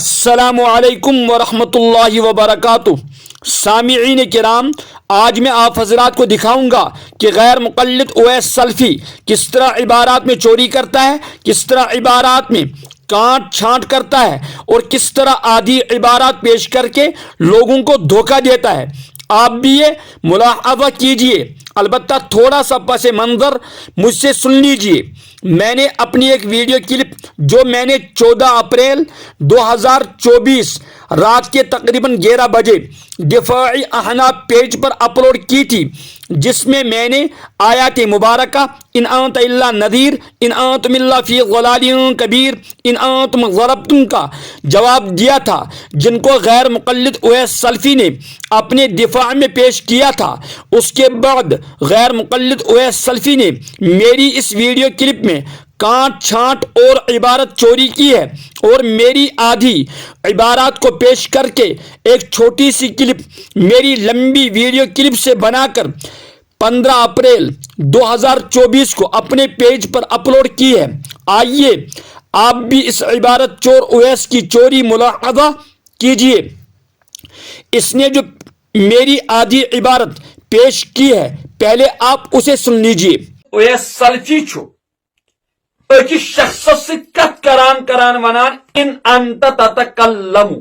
अस्सलामुअलैकुम वरहमतुल्लाहि वबरकातुह। सामिईन किराम, आज मैं आप हजरात को दिखाऊंगा कि गैर मुक़ल्लिद उवैस सल्फ़ी किस तरह इबारात में चोरी करता है, किस तरह इबारात में काट छांट करता है और किस तरह आधी इबारात पेश करके लोगों को धोखा देता है। आप भी ये मुलाहज़ा कीजिए, अलबत्ता थोड़ा सा पस मंज़र मुझसे सुन लीजिए। मैंने अपनी एक वीडियो क्लिप जो मैंने 14 अप्रैल 2024 रात के तकरीबन 11 बजे दिफ़ाई अहनाफ पेज पर अपलोड की थी, जिसमें मैंने आयात मुबारका इन अंत इल्ला नज़ीर इन अंतुम इल्ला फ़ी ज़लालिन कबीर इन अंतुम ज़रबतुम का जवाब दिया था, जिनको गैर मुक़ल्लिद उवैस सल्फ़ी ने अपने दिफा में पेश किया था। उसके बाद गैर मुक़ल्लिद उवैस सल्फ़ी ने मेरी इस वीडियो क्लिप में काट छांट और इबारत चोरी की है और मेरी आधी इबारात को पेश करके एक छोटी सी क्लिप मेरी लंबी वीडियो क्लिप से बनाकर 15 अप्रैल 2024 को अपने पेज पर अपलोड की है। आइए आप भी इस इबारत चोर उवैस की चोरी मुलाहज़ा कीजिए। इसने जो मेरी आधी इबारत पेश की है, पहले आप उसे सुन लीजिए। उवैस सल्फ़ी छु अकिस शख्सस सत कथ करान वनान इन अंत ततकल्लमु।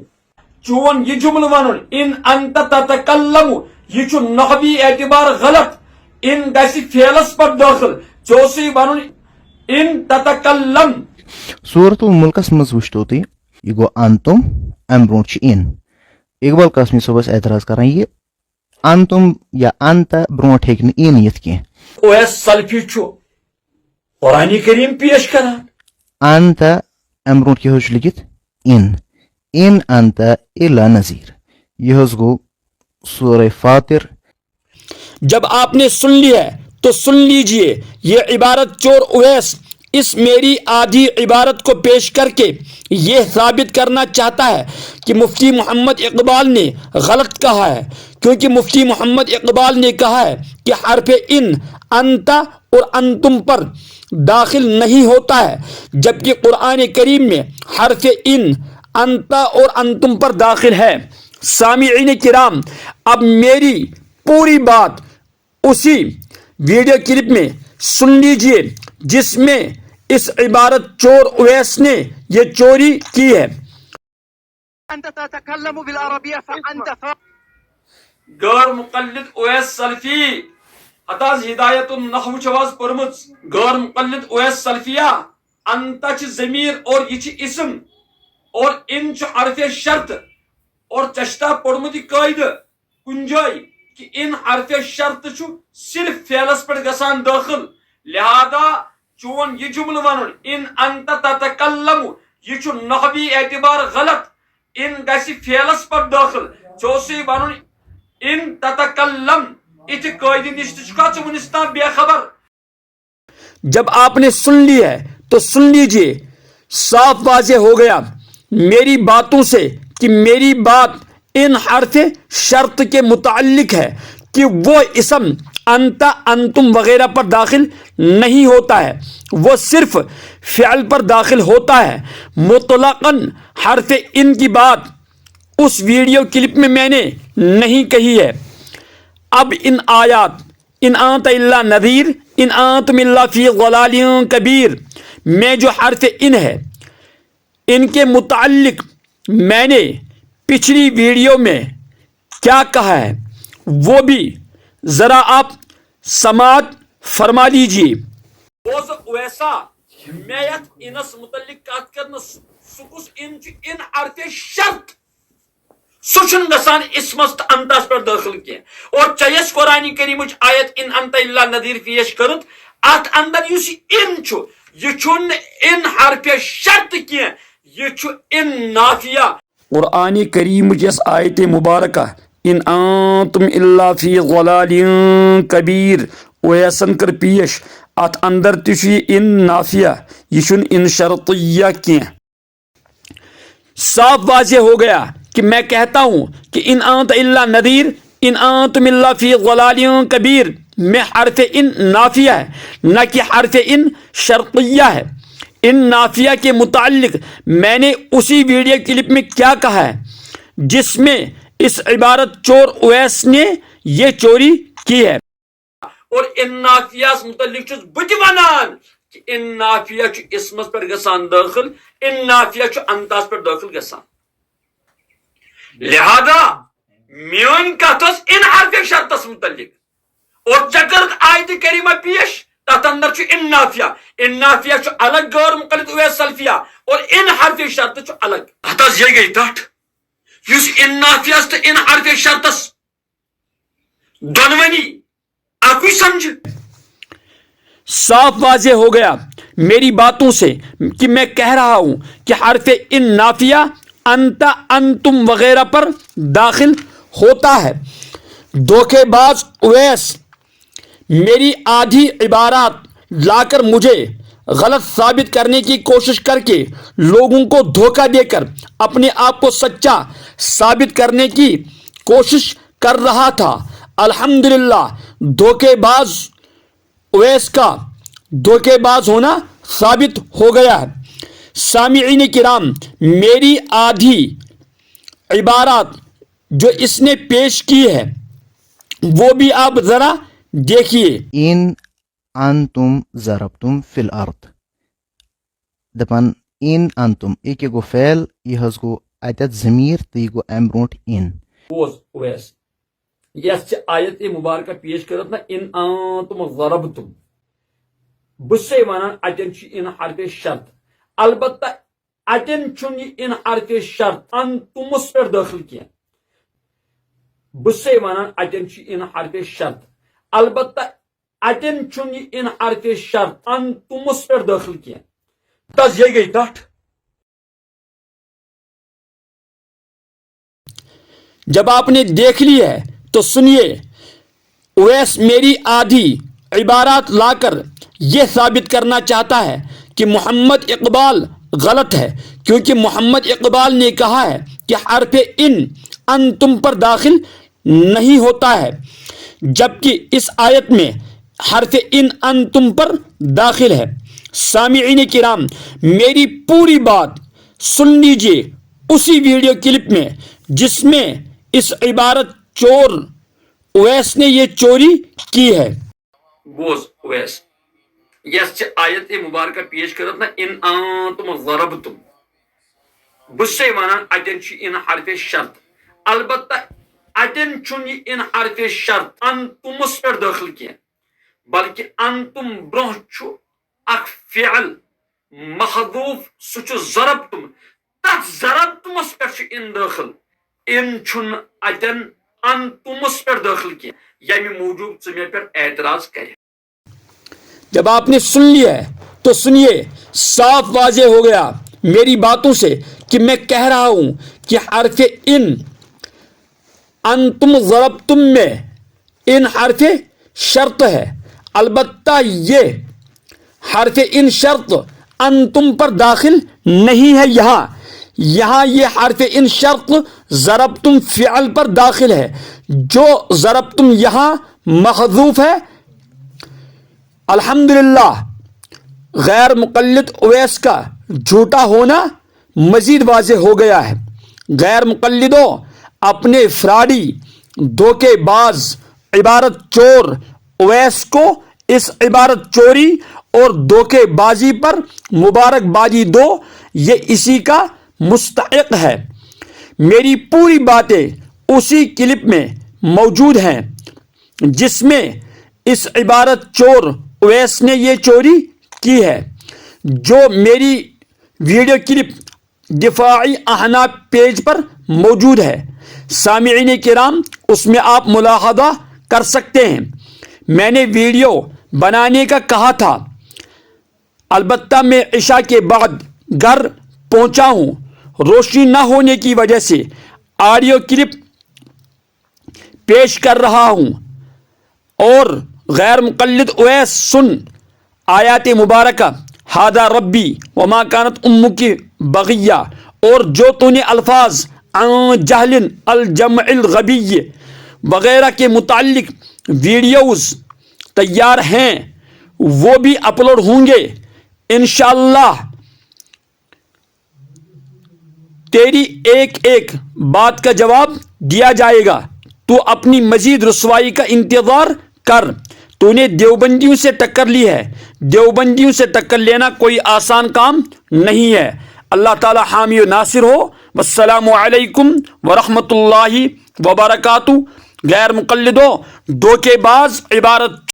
चोन ये जुमल वनुन इन अंत ततकल्लमु, ये छु नहवी एतबार गलत, इन गसी फेलस पर दाखिल चोसी वनुन इन ततकल्लम। सूरतुल मुल्कस मज वुश्तो तुम यह गो अंतुम अम ब्रो इन। इकबाल कासमी सबस एतराज करान ये अंतुम या अंत ब्रो हेक इन यथ कह। उवैस सल्फ़ी छु कुरान करीम पेश करान अंत अम ब्रो क्या लिखित इन अंत इल्ला नज़ीर। यह गो सूरह फातिर। जब आपने सुन लिया है तो सुन लीजिए। ये इबारत चोर उवैस इस मेरी आधी इबारत को पेश करके ये साबित करना चाहता है कि मुफ्ती मोहम्मद इकबाल ने गलत कहा है, क्योंकि मुफ्ती मोहम्मद इकबाल ने कहा है कि हर्फ इन अंता और अंतुम पर दाखिल नहीं होता है, जबकि कुरान करीम में हर्फ इन अंता और अंतुम पर दाखिल है। सामिईन किराम, अब मेरी पूरी बात उसी वीडियो क्लिप में सुन लीजिए जिसमें इस इबारत चोर उवैस ने ये चोरी की है। गैर मुक़ल्लिद उवैस सल्फ़ी अताज हिदायतुन नहव छवाज परमुज। गैर मुक़ल्लिद उवैस सल्फ़िया अंत ज़मीर और ये इस्म और इन हरफ शर्त और चश्ता पढ़मुत कायद कुन जाय कि इन हरफ शर्त सिर्फ फेलस पर गसान दाखिल, लिहाजा चोन ये जुमल वनुन इन अंत ततकल्लमु, ये नहवी एतबार गलत, इन गसी फेलस पर दाखिल चोसी वनुन इन ततकल्लम। इत कायदे निश वनिस्ता बेखबर। जब आपने सुन लिया है तो सुन लीजिए। साफ वाज़ेह हो गया मेरी बातों से कि मेरी बात इन हर्फ शर्त के मुताल्लिक है कि वो इसम अंता अंतुम वगैरह पर दाखिल नहीं होता है, वो सिर्फ फ़िअल पर दाखिल होता है। मुतलक़न हर्फ इन की बात उस वीडियो क्लिप में मैंने नहीं कही है। अब इन आयात इन अंत इल्ला नज़ीर इन अंतुम इल्ला फ़ी ज़लालिन कबीर में जो हर्फ इन है, इनके मुताल्लिक मैंने पिछली वीडियो में क्या कहा है वो भी जरा आप समाअत फरमा लीजिए। वैसा मैं इनस मुतल्लिक कत करन सुकुस इन हरफ शर्त सुचन गसान इसमस अंतस पर दाखिल किया और चयस कुरान करीम आयत इन अंत इल्ला नज़ीर पेश करत अत अंदर युस इन छु ये छुन इन हरफ शर्त किया, ये छु इन नाफिया। कुरान करीम जिस आयत मुबारका इन अंतुम इल्ला फ़ी ज़लालिन कबीर उवैसन कर पेश, अत अंदर तुझे इन नाफिया, ये इन शर्तिया किया। साफ वाज़ेह हो गया कि मैं कहता हूँ कि इन अंत इल्ला नज़ीर इन अंतुम इल्ला फ़ी ज़लालिन कबीर में हर्फ इन नाफिया है, न कि हर्फ इन शर्तिया है। ان نافیہ کے متعلق میں نے اسی ویڈیو کلپ میں کیا کہا ہے جس میں اس عبارت چور اویس نے یہ چوری کی ہے. اور ان نافیاس متعلق چھس بت ونان کہ ان نافیہ چھ اسمس پر گسان داخل، ان نافیہ چھ انتاس پر داخل گسان. لہذا میون کت ان حرف شرطس متعلق اور چکر آیت کریمہ پیش تحت اندر چھ ان نافیہ چھ الگ غیر مقلد اویس سلفیہ اور ان حرف شرط چھ الگ. ہتاز یہ گئی تٹ یس ان نافیاس تو ان حرف شرطس دونونی آپ سمجھ. صاف واضح ہو گیا میری باتوں سے کہ میں کہہ رہا ہوں کہ حرف ان نافیہ انت، انتم وغیرہ پر داخل ہوتا ہے. دھوکے باز اویس میری آدھی عبارات لا کر مجھے غلط ثابت کرنے کی کوشش کر کے لوگوں کو دھوکہ دے کر اپنے آپ کو سچا ثابت کرنے کی کوشش کر رہا تھا. الحمدللہ دھوکے باز اویس کا دھوکے باز ہونا ثابت ہو گیا ہے. سامعین کرام، میری آدھی عبارات جو اس نے پیش کی ہے وہ بھی آپ ذرا دیکھیے. ان انتم ضربتم فی الارض دپان ان انتم یہ گو فعل یہ حظ گو اتت ضمیر تو یہ گو ام برونٹ ان. بوز اویس یس آیت مبارکہ پیش کرت نا ان انتم ضربتم بس ونان اتن چھ ان حرف شرط، البتہ اتن چھن یہ ان حرف شرط انتمس پر داخل کیا. بس ونان اتن چھ ان حرف شرط، البتہ اتن چھن یہ ان حرف شرط انتمس پر داخل کیا. تز یہ گئی تٹ. جب آپ نے دیکھ لی ہے تو سنیے. اویس میری آدھی عبارات لا کر یہ ثابت کرنا چاہتا ہے کہ محمد اقبال غلط ہے، کیونکہ محمد اقبال نے کہا ہے کہ حرف ان تم پر داخل نہیں ہوتا ہے، جبکہ اس آیت میں حرف ان تم پر داخل ہے. سامعین کرام، میری پوری بات سن لیجئے اسی ویڈیو کلپ میں جس میں اس عبارت چور اویس نے یہ چوری کی ہے. بوز اویس یس آیت مبارکہ پیش کرت نا ان انتم ضربتم بس ونان اتن چھ ان حرف شرط، البتہ اتن چھن یہ ان حرف شرط انتمس پر داخل کیا، بلکہ انتم برہ چھ اخ فعل محذوف سہ ضربتم، تک ضربتمس پر چھ ان داخل، ان چھن اتن انتمس پر داخل کیا، یعنی موجود ثمے پر اعتراض کرے. جب آپ نے سن لیا ہے تو سنیے. صاف واضح ہو گیا میری باتوں سے کہ میں کہہ رہا ہوں کہ حرف انتم ضربتم میں ان حرف شرط ہے، البتہ یہ حرف ان شرط انتم پر داخل نہیں ہے. یہاں یہ حرف ان شرط ضربتم فعل پر داخل ہے، جو ضربتم یہاں محذوف ہے. الحمدللہ غیر مقلد اویس کا جھوٹا ہونا مزید واضح ہو گیا ہے. غیر مقلدوں، اپنے فراڈی دھوکے باز عبارت چور اویس کو اس عبارت چوری اور دھوکے بازی پر مبارکبادی دو، یہ اسی کا مستحق ہے. میری پوری باتیں اسی کلپ میں موجود ہیں جس میں اس عبارت چور اویس نے یہ چوری کی ہے، جو میری ویڈیو کلپ دفاعی احناف پیج پر موجود ہے. سامعین کرام، اس میں آپ ملاحظہ کر سکتے ہیں. میں نے ویڈیو بنانے کا کہا تھا، البتہ میں عشاء کے بعد گھر پہنچا ہوں. روشنی نہ ہونے کی وجہ سے آڈیو کلپ پیش کر رہا ہوں. اور غیر مقلد اویس سن آیات مبارکہ ہاذا ربی وما کانت امک بغیہ، اور جو تو نے الفاظ عن جہل الجمع الغبی وغیرہ کے متعلق ویڈیوز تیار ہیں وہ بھی اپلوڈ ہوں گے انشاءاللہ. تیری ایک ایک بات کا جواب دیا جائے گا. تو اپنی مزید رسوائی کا انتظار کر. تو نے دیوبندیوں سے ٹکر لی ہے. دیوبندیوں سے ٹکر لینا کوئی آسان کام نہیں ہے. اللہ تعالی حامی و ناصر ہو. والسلام علیکم ورحمۃ اللہ وبرکاتہ. غیر مقلدوں، دھوکے باز عبارت